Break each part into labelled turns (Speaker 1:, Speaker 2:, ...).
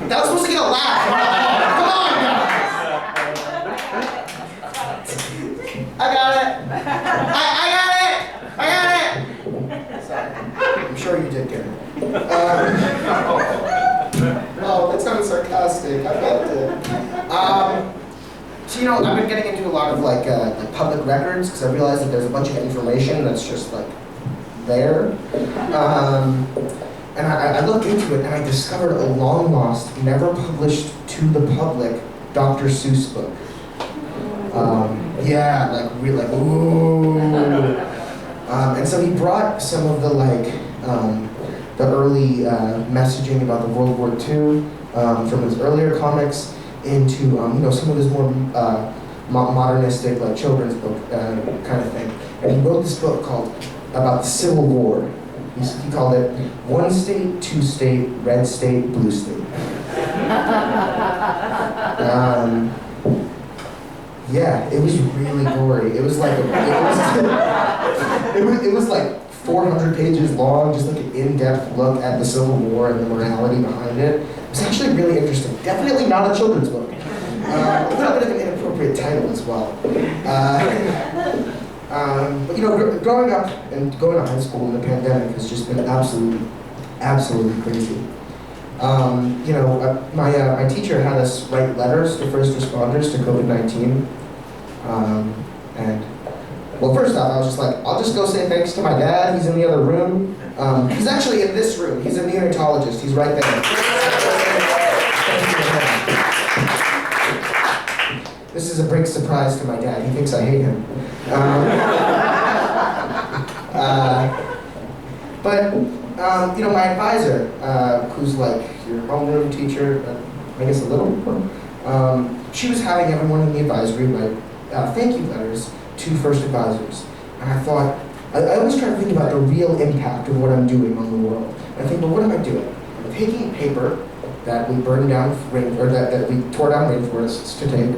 Speaker 1: That was supposed to get a laugh. Come on, guys. I got it. I got it. Sorry. I'm sure you did get it. Oh, that sounded sarcastic. I felt it. So, you know, I've been getting into a lot of like public records because I realized that there's a bunch of information that's just like there. And I looked into it and I discovered a long lost, never published to the public Dr. Seuss book. Yeah, like really, like, ooh. And so he brought some of the the early messaging about the World War II from his earlier comics into you know, some of his more modernistic like children's book kind of thing. And he wrote this book called about the Civil War. He called it One State, Two State, Red State, Blue State. Yeah, it was really gory. It was like it was like 400 pages long, just like an in-depth look at the Civil War and the morality behind it. It was actually really interesting. Definitely not a children's book. A little bit of an inappropriate title as well. But you know, growing up and going to high school in the pandemic has just been absolutely crazy. You know, my teacher had us write letters to first responders to COVID-19. And well, first off, I was just like, I'll just go say thanks to my dad. He's in the other room. He's actually in this room. He's a neonatologist. He's right there. This is a big surprise to my dad. He thinks I hate him. But you know, my advisor, who's like your homeroom teacher, I guess a little more, she was having everyone in the advisory write thank you letters to first advisors. And I thought, I always try to think about the real impact of what I'm doing on the world. And I think, well, what am I doing? I'm taking paper that we burned down, that we tore down rainforests to take.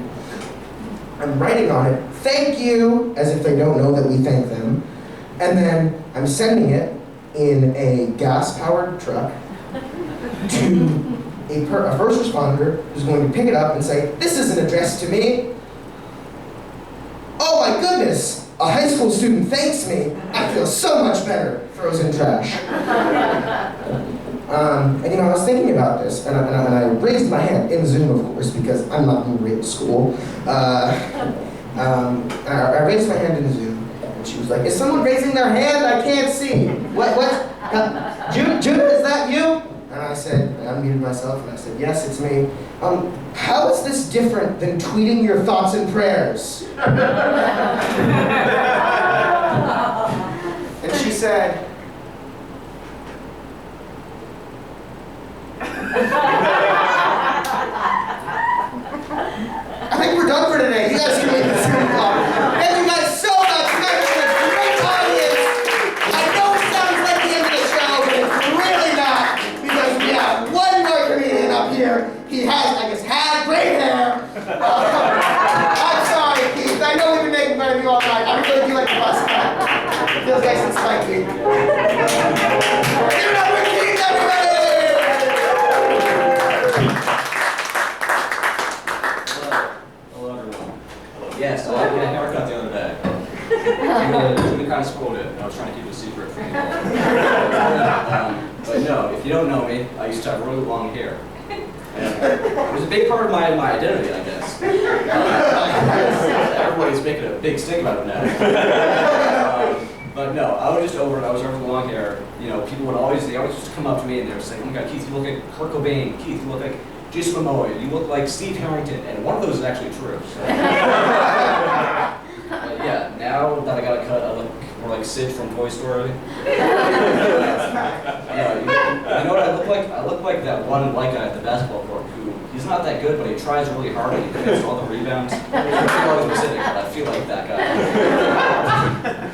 Speaker 1: I'm writing on it, thank you, as if they don't know that we thank them. And then I'm sending it in a gas-powered truck to a first responder who's going to pick it up and say, this isn't addressed to me. Oh my goodness, a high school student thanks me. I feel so much better, throws in trash. And you know, I was thinking about this, and I raised my hand in Zoom, of course, because I'm not in grade school. I raised my hand in Zoom, and she was like, is someone raising their hand? I can't see. What? Judah, is that you? And I said, I unmuted myself, and I said, yes, it's me. How is this different than tweeting your thoughts and prayers? And she said, I think we're done for today. You guys can leave the Zoom call. Thank you guys so much. You guys are a great audience. I know it sounds like the end of the show, but it's really not, because we have one more comedian up here. He has, I guess, had great hair. I'm sorry, Keith. I know we've been making fun of you all night. I really do like the bus cut. It feels nice and spiky. Give it up for Keith, everybody!
Speaker 2: Yes, I got a haircut the other day. Jimmy kind of spoiled it. I was trying to keep it a secret from you. But no, if you don't know me, I used to have really long hair. And it was a big part of my identity, I guess. Everybody's making a big stink about it now. But no, I was just over it. I was over the long hair. You know, people would always, they always just come up to me and they would say, oh my God, Keith, you look like Kurt Cobain. Keith, you look like Jason Momoa, you look like Steve Harrington, and one of those is actually true. So. But yeah, now that I got a cut, I look more like Sid from Toy Story. You know what I look like? I look like that one white guy at the basketball court who, he's not that good, but he tries really hard and he gets all the rebounds. I'm always specific, but I feel like that guy.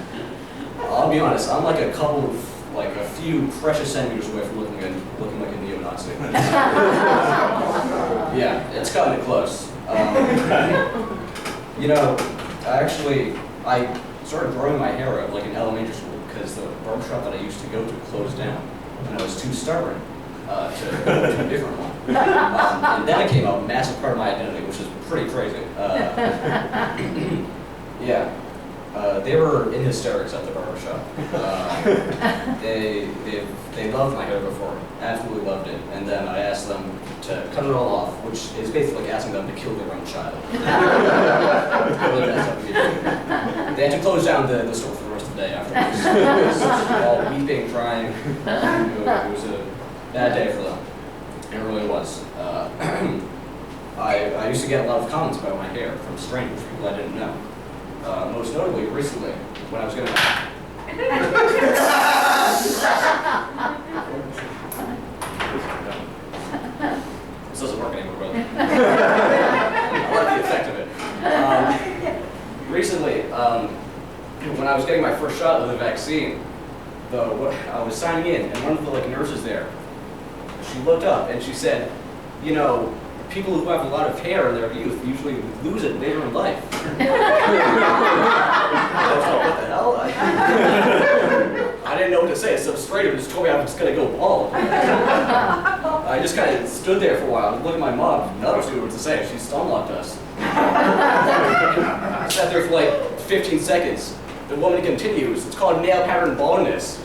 Speaker 2: I'll be honest, I'm like a few precious centimeters away from looking like a neo-Nazi. Yeah, it's gotten close. You know, I started growing my hair out like in elementary school because the barbershop that I used to go to closed down, and I was too stubborn to go to a different one. And then it became a massive part of my identity, which is pretty crazy. Yeah. They were in hysterics at the barbershop. They loved my hair before, absolutely loved it. And then I asked them to cut it all off, which is basically like asking them to kill their own child. Really messed up people. They had to close down the store for the rest of the day afterwards. All weeping, crying. It was a bad day for them. It really was. I used to get a lot of comments about my hair from strangers, people I didn't know. Most notably, recently, when I was getting This doesn't work anymore, brother. I like the effect of it. Recently, when I was getting my first shot of the vaccine, I was signing in, and one of the nurses there, she looked up and she said, you know, people who have a lot of hair in their youth usually lose it later in life. I was like, what the hell? I didn't know what to say. Some stranger just told me I was just going to go bald. I just kind of stood there for a while, looking at my mom, none of us knew what to say. She stunlocked us. I sat there for like 15 seconds. The woman continues, it's called male pattern baldness.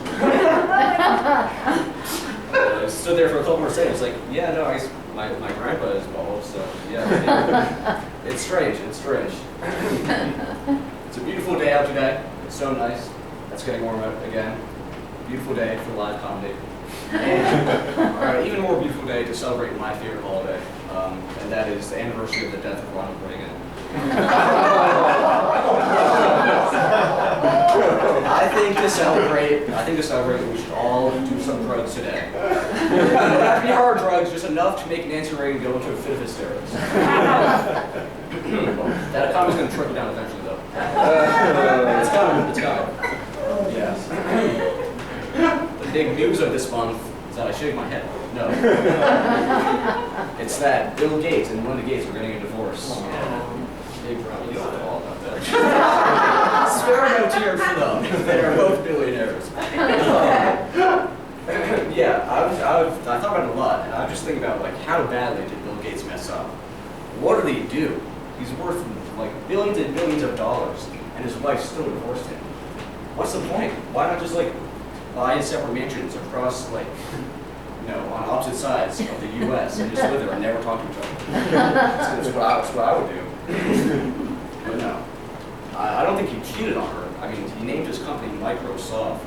Speaker 2: I stood there for a couple more seconds, like, yeah, no, my grandpa is bald, so yeah. It's strange, it's strange. It's a beautiful day out today. It's so nice. It's getting warm out again. Beautiful day for live comedy. And even more beautiful day to celebrate my favorite holiday, and that is the anniversary of the death of Ronald Reagan. I think to celebrate, we should all do some drugs today. It doesn't have to be hard drugs, just enough to make Nancy Reagan go into a fit of hysterics. That economy's going to trickle down eventually, though. It's coming. Yes. The big news of this month is that I shaved my head. No. It's that Bill Gates and Melinda Gates are getting a divorce. Big problem. You don't know all about that. Spare no tears for them. They are both billionaires. Yeah, I thought about it a lot, and I was just thinking about how badly did Bill Gates mess up? What did he do? He's worth billions and billions of dollars, and his wife still divorced him. What's the point? Why not just buy separate mansions across on opposite sides of the U.S. and just live there and never talk to each other? That's what I would do. But no, I don't think he cheated on her. I mean, he named his company Microsoft.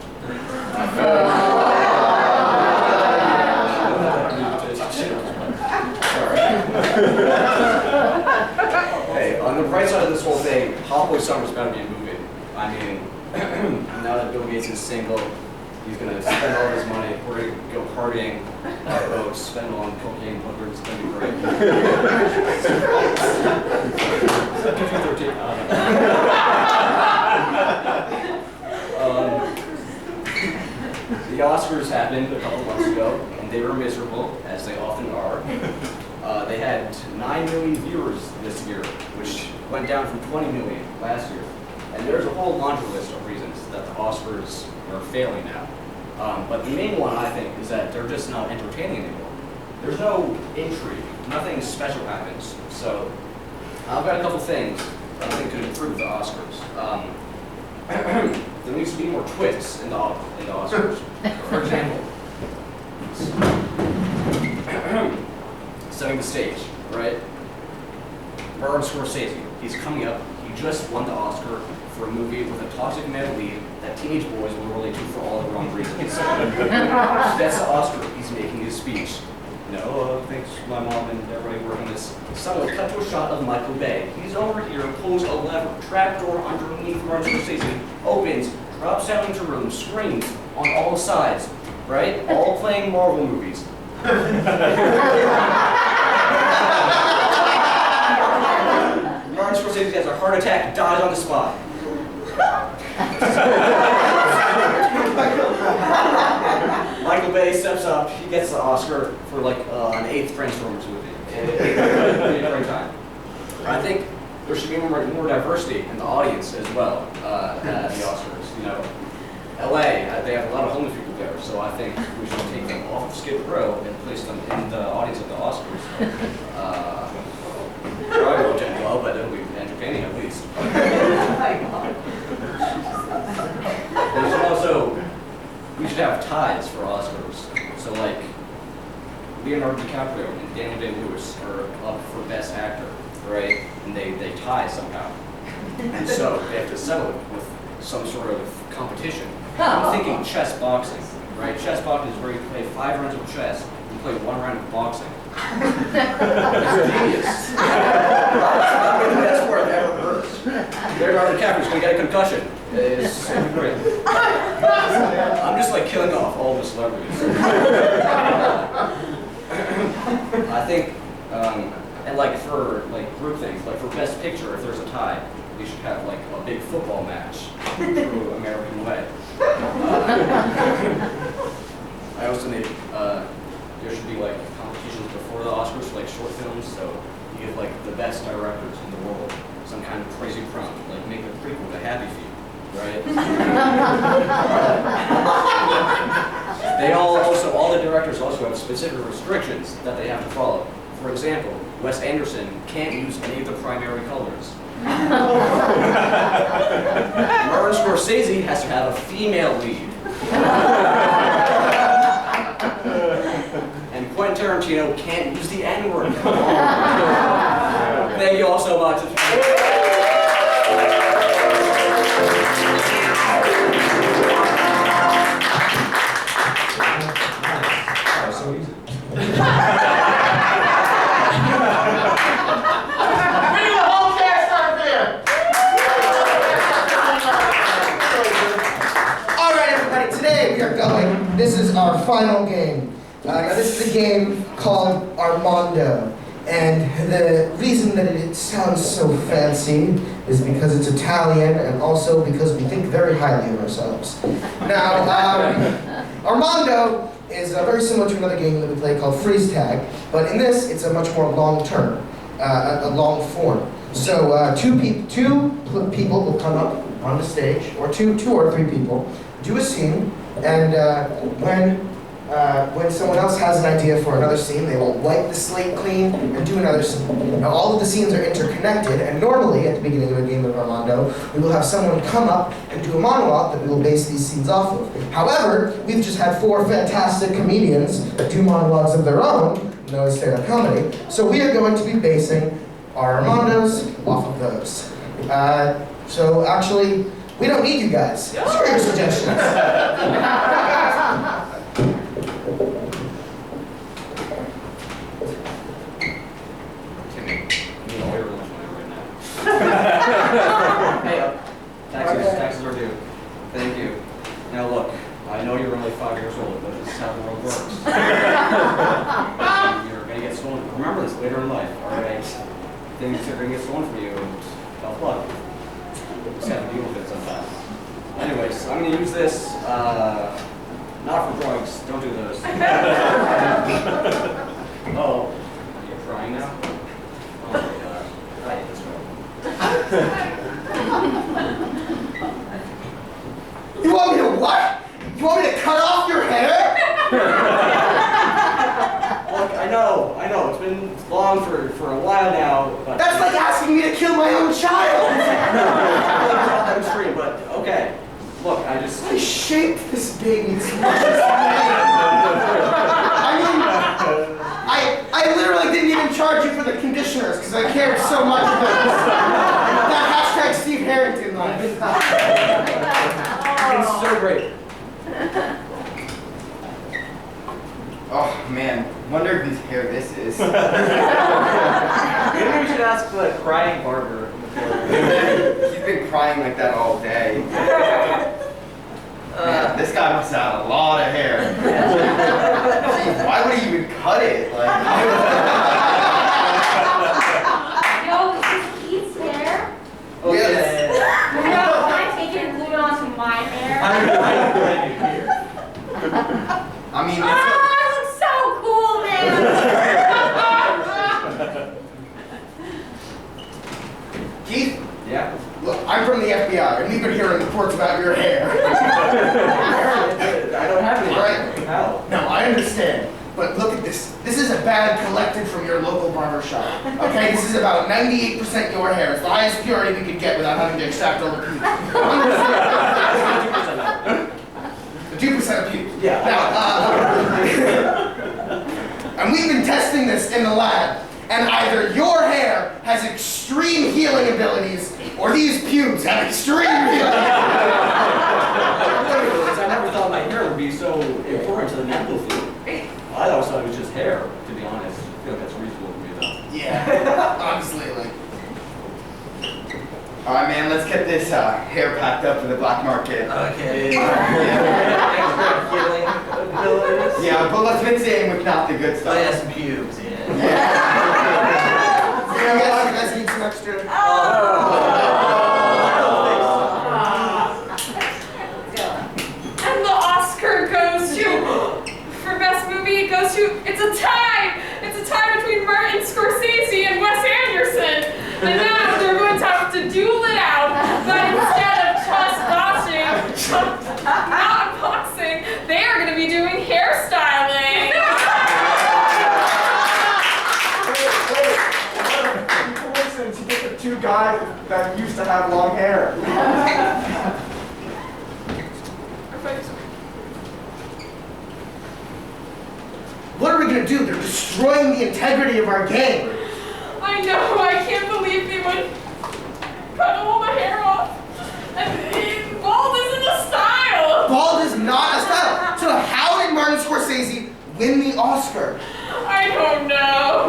Speaker 2: Hey, on the bright side of this whole thing, Hot Summer's about to be a movie. I mean, now that Bill Gates is single, he's going to spend all his money. We're going to go partying, buy boats, spend it on cocaine, hookers. It's going to be great. PG-13. The Oscars happened a couple months ago, and they were miserable, as they often are. They had 9 million viewers this year, which went down from 20 million last year. And there's a whole laundry list of reasons that the Oscars are failing now. But the main one, I think, is that they're just not entertaining anymore. There's no intrigue. Nothing special happens. So I've got a couple things that I think could improve the Oscars. There needs to be more twists in the Oscars. For example, setting the stage, right? Martin Scorsese, he's coming up. He just won the Oscar for a movie with a toxic male lead that teenage boys will relate to for all the wrong reasons. That's the Oscar. He's making his speech. No, thanks my mom and everybody working on this. Suddenly, cut to a shot of Michael Bay. He's over here, pulls a lever, trapdoor underneath Martin Scorsese, opens, drops down into room, screams on all sides, right? All playing Marvel movies. Martin Scorsese has a heart attack, dies on the spot. Michael Bay steps up, he gets the Oscar for an 8th Transformers movie. Great time. I think there should be more diversity in the audience as well at the Oscars. You know, LA, they have a lot of homeless people there, so I think we should take them off of Skid Row and place them in the audience of the Oscars. Probably won't end well, but it'll be entertaining at least. There's also, we should have ties for Oscars. So like, Leonardo DiCaprio and Daniel Day-Lewis are up for Best Actor, right? And they tie somehow. And so they have to settle it with some sort of competition. I'm thinking chess boxing, right? Chess boxing is where you play 5 rounds of chess and play 1 round of boxing. It's genius. Maybe the best sport I've ever heard. Leonardo DiCaprio's gonna get a concussion. It's great. I'm just like killing off all the celebrities. I think, and like for like group things, like for Best Picture, if there's a tie, we should have like a big football match through American Way. I also think there should be like competitions before the Oscars for like short films, so you give like the best directors in the world some kind of crazy crown, like make a prequel to Happy Feet, right? They all the directors also have specific restrictions that they have to follow. For example, Wes Anderson can't use any of the primary colors. Martin Scorsese has to have a female lead. And Quentin Tarantino can't use the N-word. Thank you all so much.
Speaker 1: So easy. This is our final game. This is a game called Armando. And the reason that it sounds so fancy is because it's Italian and also because we think very highly of ourselves. Now, Armando is very similar to another game that we play called Freeze Tag, but in this, it's a much more long-term, a long form. So two people will come up on the stage, or two or three people, do a scene, and when someone else has an idea for another scene, they will wipe the slate clean and do another scene. Now, all of the scenes are interconnected, and normally, at the beginning of a game of Armando, we will have someone come up and do a monologue that we will base these scenes off of. However, we've just had 4 fantastic comedians do monologues of their own, known as stand-up comedy, so we are going to be basing our Armandos off of those. So actually, we don't need you guys. Screw your suggestions.
Speaker 2: Hey, taxes are due. Thank you. Now look, I know you're only 5 years old, but this is how the world works. You're gonna get stolen. Remember this later in life, alright? Things are gonna get stolen from you, and tough luck. You just have to deal with it sometimes. Anyways, I'm gonna use this, not for drugs, don't do those. Oh, you're crying now? Oh my gosh, I hate this one.
Speaker 1: You want me to what? You want me to cut off your hair?
Speaker 2: Look, I know, it's been long for a while now, but...
Speaker 1: That's like asking me to kill my own child!
Speaker 2: It's not that extreme, but okay. Look, I
Speaker 1: shaped this baby as much as I literally didn't even charge you for the conditioners because I cared so much about this. That hashtag Steve Harrington life.
Speaker 2: It's so great.
Speaker 3: Oh man, wonder whose hair this is.
Speaker 2: Maybe we should ask the crying barber.
Speaker 3: He's been crying like that all day. Man, this guy must have a lot of hair. Jeez, why would he even cut it? Like,
Speaker 4: Yo, is this Keith's hair?
Speaker 2: Oh,
Speaker 1: Yes.
Speaker 4: No, can I take it and glue it onto my hair?
Speaker 3: I mean,
Speaker 4: Oh, I look so cool, man!
Speaker 1: Keith,
Speaker 2: Yeah?
Speaker 1: look, I'm from the FBI, and we've been hearing reports about your hair.
Speaker 2: I don't have any.
Speaker 1: Right.
Speaker 2: How?
Speaker 1: No, I understand, but look at this. This is a bad
Speaker 3: had collected from your local barber shop. Okay, this is about 98% your hair. It's the highest purity we could get without having to extract all the pubes. 2% of pubes.
Speaker 2: Yeah.
Speaker 3: Now, and we've been testing this in the lab, and either your hair has extreme healing abilities, or these pubes have extreme healing abilities.
Speaker 2: I never thought my hair would be so important to the medical field. I always thought it was just hair, to be honest. I feel like that's reasonable for me, though.
Speaker 3: Yeah, honestly, like. All right, man, let's get this hair packed up for the black market.
Speaker 2: Okay.
Speaker 3: Yeah, but let's mix it in with not the good stuff.
Speaker 2: Oh, yeah, some pubes, yeah.
Speaker 1: You guys need some extra.
Speaker 4: And the Oscar goes to, for best movie, it goes to, it's a tie! It's a tie between Martin Scorsese and Wes Anderson. And now they're going to have to duel it out, but instead of not boxing, they are going to be doing hairstyling.
Speaker 3: Coincidence, you get the two guys that used to have long hair.
Speaker 1: What are we gonna do? They're destroying the integrity of our game.
Speaker 4: I know, I can't believe they would cut all the hair off. And bald isn't a style.
Speaker 1: Bald is not a style. So how did Martin Scorsese win the Oscar?
Speaker 4: I don't know.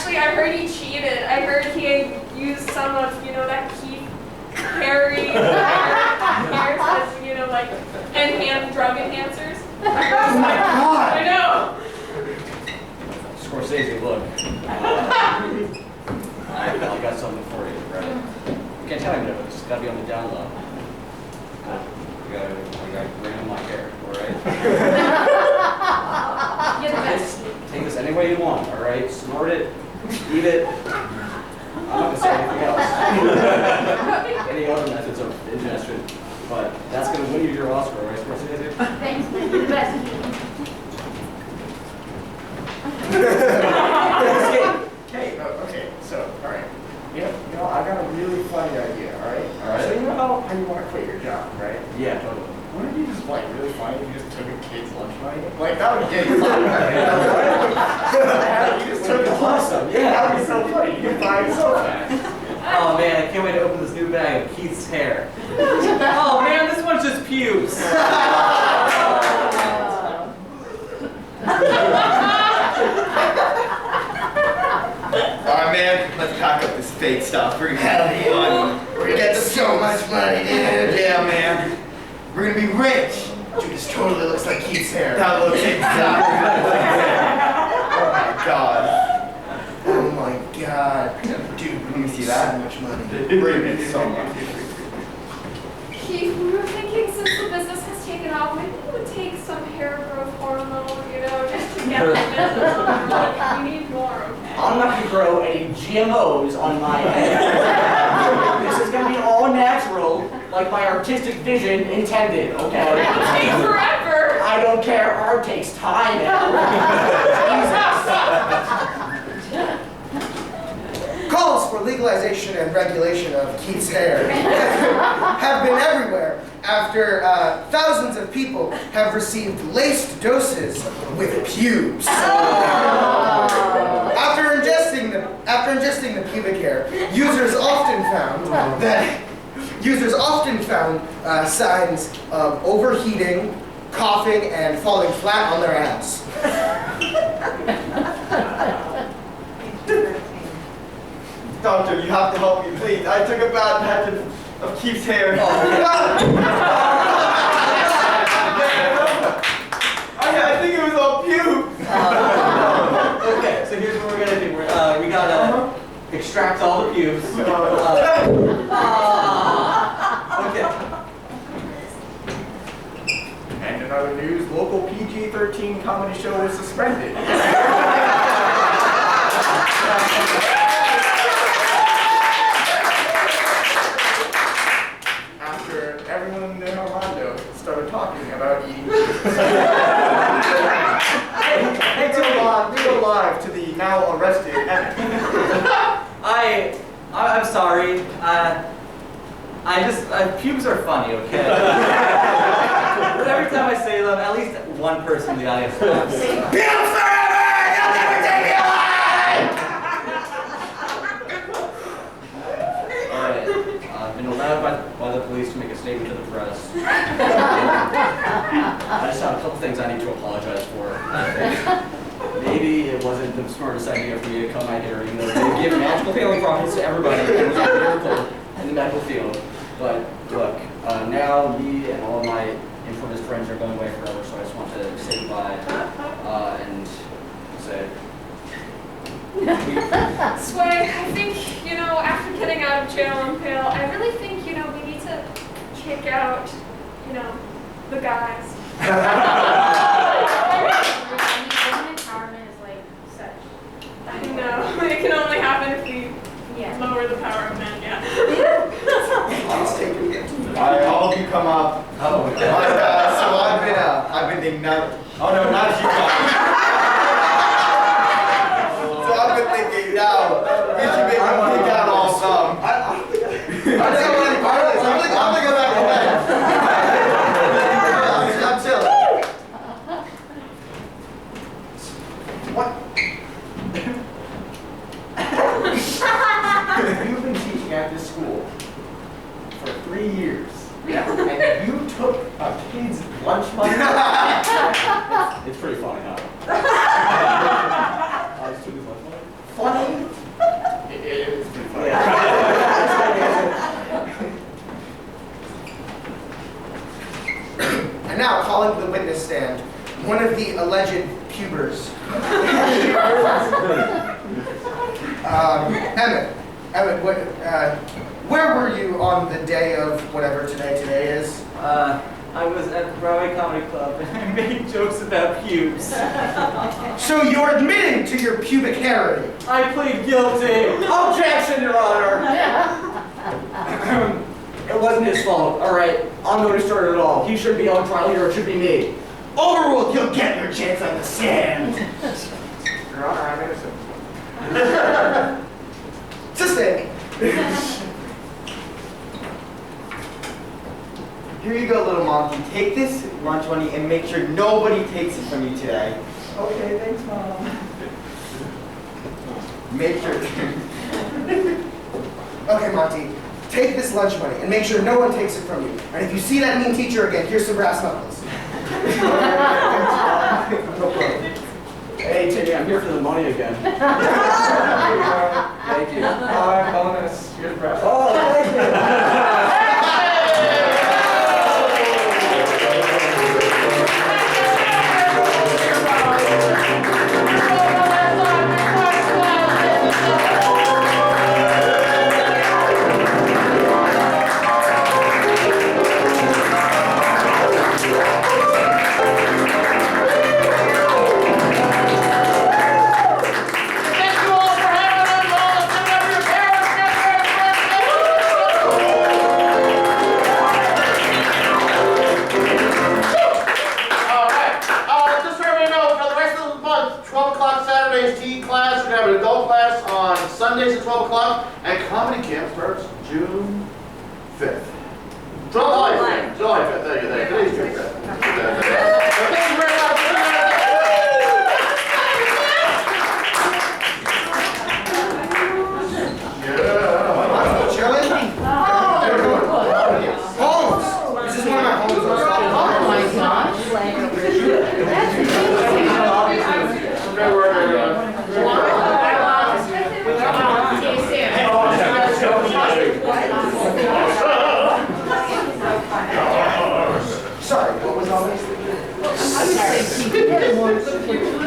Speaker 4: I heard he cheated. I heard he used some of, that Keith Harry hairs, like drug enhancers.
Speaker 1: Oh my God!
Speaker 4: I know.
Speaker 2: Scorsese, look. I got something for you, right? You can't tell him no, it's just gotta be on the down low. I gotta bring in my hair, alright?
Speaker 4: You're the best.
Speaker 2: Take this any way you want, alright? Snort it, eat it. I'm not gonna say anything else. Any other methods of ingestion. But that's gonna win you your Oscar, right, Scorsese?
Speaker 4: Thanks, you're the best.
Speaker 3: Okay, okay, so, all right. I got a really funny idea, all right?
Speaker 2: All right.
Speaker 3: So you know how you want to quit your job, right?
Speaker 2: Yeah, totally.
Speaker 3: Wouldn't it be just really funny if you just took a kid's lunch money? Like, that would get you You just took a
Speaker 2: Awesome, yeah.
Speaker 3: That would be so funny. You could buy it so fast.
Speaker 2: Oh man, I can't wait to open this new bag of Keith's hair. Oh man, this one's just pubes.
Speaker 3: Alright, man, let's pack up this fake stuff. We're gonna have money. We're gonna get so much money, dude. Yeah, man. We're gonna be rich. Dude, this totally looks like Keith's hair. That looks exactly like his hair. Oh my god. Oh my god. Dude, let me see that. So much money. Bring it so much.
Speaker 4: Keith, we were thinking since the business has taken off, maybe we would take some hair growth hormone, just to get the business on. We need more, okay?
Speaker 2: I'm not gonna grow any GMOs on my head. This is gonna be all natural, like my artistic vision intended, okay?
Speaker 4: It'll take forever.
Speaker 2: I don't care, art takes time,
Speaker 1: Calls for legalization and regulation of Keith's hair have been everywhere after thousands of people have received laced doses with pubes. After ingesting the pubic hair, users often found signs of overheating, coughing, and falling flat on their ass.
Speaker 3: Doctor, you have to help me, please. I took a bad batch of Keith's hair. I think it was all pubes.
Speaker 2: Okay, so here's what we're gonna do. We gotta extract all the pubes. Okay.
Speaker 3: And in other news, local PG-13 comedy show is suspended. After everyone in Armando started talking about eating.
Speaker 2: Hey, too long.
Speaker 3: alive to the now arrested Emmett.
Speaker 5: I'm sorry. Pubes are funny, okay? But every time I say them, at least one person in the audience laughs.
Speaker 3: Pubes forever! You'll never take me alive!
Speaker 2: Alright, I've been allowed by the police to make a statement to the press. I just have a couple things I need to apologize for. Maybe it wasn't the smartest idea for me to come out here, even though they give magical healing properties to everybody. It was a miracle in the medical field. But look, now me and all of my infamous friends are going away forever, so I just want to say goodbye and say.
Speaker 4: Sway, I think, after getting out of jail on bail, I really think, we need to kick out, the guys.
Speaker 6: Women empowerment is like such.
Speaker 4: I know. It can only happen if we lower the power of men, yeah.
Speaker 3: Alright, all of you come up.
Speaker 2: Oh,
Speaker 3: So I've been thinking now. Oh no, not you guys. So I've been thinking now. We should make them kick out all some. I don't think I'm any part of this. I'm gonna go back to bed. I'm chilling. What? You've been teaching at this school for 3 years.
Speaker 2: Yeah.
Speaker 3: And you took a kid's lunch money?
Speaker 2: It's pretty funny, huh? I just took his lunch money.
Speaker 3: Funny?
Speaker 2: It's pretty funny.
Speaker 1: And now, calling to the witness stand, one of the alleged pubers. Emmett, where were you on the day of whatever today is?
Speaker 5: I was at the Broadway Comedy Club and I made jokes about pubes.
Speaker 1: So you're admitting to your pubic hairy.
Speaker 5: I plead guilty. Objection, Your Honor. It wasn't his fault. All right, I'm going to start it all. He should be on trial here. It should be me.
Speaker 3: Overruled, you'll get your chance on the stand.
Speaker 5: Your Honor, I'm innocent.
Speaker 1: Sustain.
Speaker 3: Here you go, little monkey. Take this lunch money and make sure nobody takes it from you today.
Speaker 5: Okay, thanks, Mom.
Speaker 3: Make sure.
Speaker 1: Okay, Monty, take this lunch money and make sure no one takes it from you. And if you see that mean teacher again, here's some brass knuckles.
Speaker 2: Hey, Timmy, I'm here for the money again. Thank you.
Speaker 5: Hi, bonus. Here's breakfast.
Speaker 2: Oh, thank you.
Speaker 7: Sundays at 12 o'clock, and comedy camp starts June 5th. July 5th. July 5th. Thank you. Today's June 5th. Thank you very much.
Speaker 1: Yeah. Chilling? Homes. This is one of my homes.
Speaker 6: Oh my gosh.
Speaker 7: Great work, everyone.
Speaker 1: Sorry, what was all this?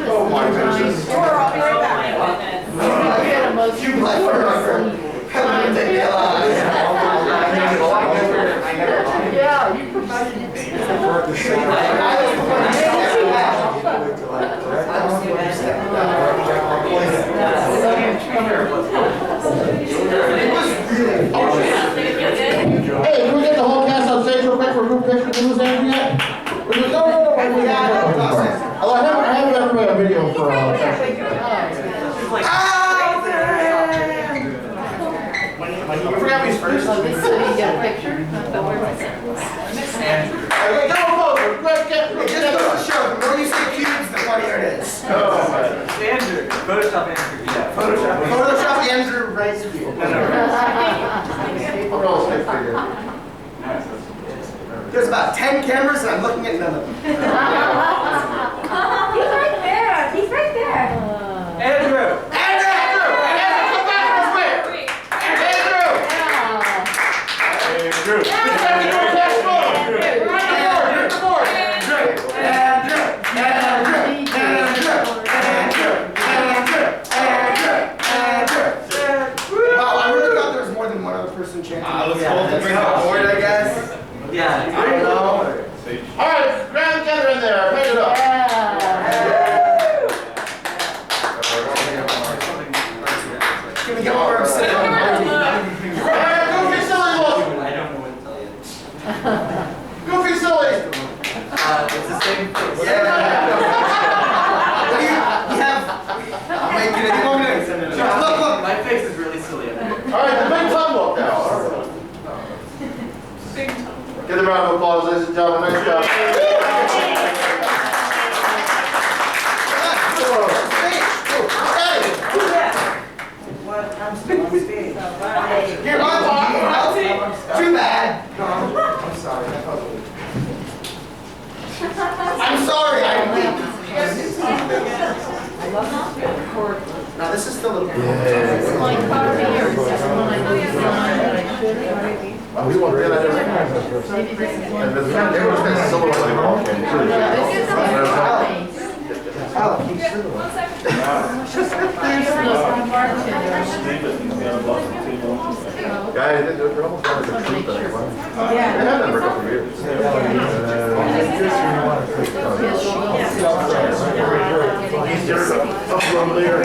Speaker 7: Oh my goodness.
Speaker 4: I'll be right back.
Speaker 1: You left forever. Hello, take me alive.
Speaker 6: Yeah, you provided it.
Speaker 7: Hey, can we get the whole cast on stage real quick for a group picture? Who's there yet? No. I haven't ever made a video for
Speaker 6: Oh, this so you get a picture?
Speaker 5: Andrew.
Speaker 7: Okay, go over. Let's get.
Speaker 1: It just goes to show, the more you say cubes, the funnier it is.
Speaker 7: Oh, man.
Speaker 5: It's Andrew. Photoshop Andrew. Yeah.
Speaker 1: Photoshop Andrew Rice Field.
Speaker 7: We're all stick figure.
Speaker 1: There's about 10 cameras and I'm looking at none of them.
Speaker 4: He's right there. He's right there.
Speaker 5: Andrew.
Speaker 7: Andrew, come back this way.
Speaker 4: Wait.
Speaker 7: Andrew. Andrew. Get back to your cash flow. We're on the board. Hit the board.
Speaker 1: Wow, I really thought there was more than one other person chanting.
Speaker 3: I was told to bring the board, I guess.
Speaker 5: Yeah.
Speaker 3: I don't know.
Speaker 7: All right, grab together in there. Pick it up.
Speaker 1: Can we get over and sit down?
Speaker 7: All right, goofy silly look.
Speaker 5: I don't know what to tell you.
Speaker 7: Goofy silly.
Speaker 5: It's the same thing.
Speaker 1: Yeah. What do you have? Wait, can I go in? Look.
Speaker 5: My face is really silly.
Speaker 7: All right, the big tongue look now. All right.
Speaker 4: Big time.
Speaker 7: Give them a round of applause, ladies and gentlemen. Nice job.
Speaker 1: Here, too bad. No, I'm sorry. I'm sorry. No, this is still a.
Speaker 6: Like coffee or is this one I know you
Speaker 7: We want to get that every time.
Speaker 6: Maybe this is one.
Speaker 7: And the fact that was that silver lining ball game too.
Speaker 6: This is a
Speaker 1: Alex, keep sitting.
Speaker 4: One second.
Speaker 7: Guys, they're almost down to the truth. They have them for a couple of years. Easier up from there.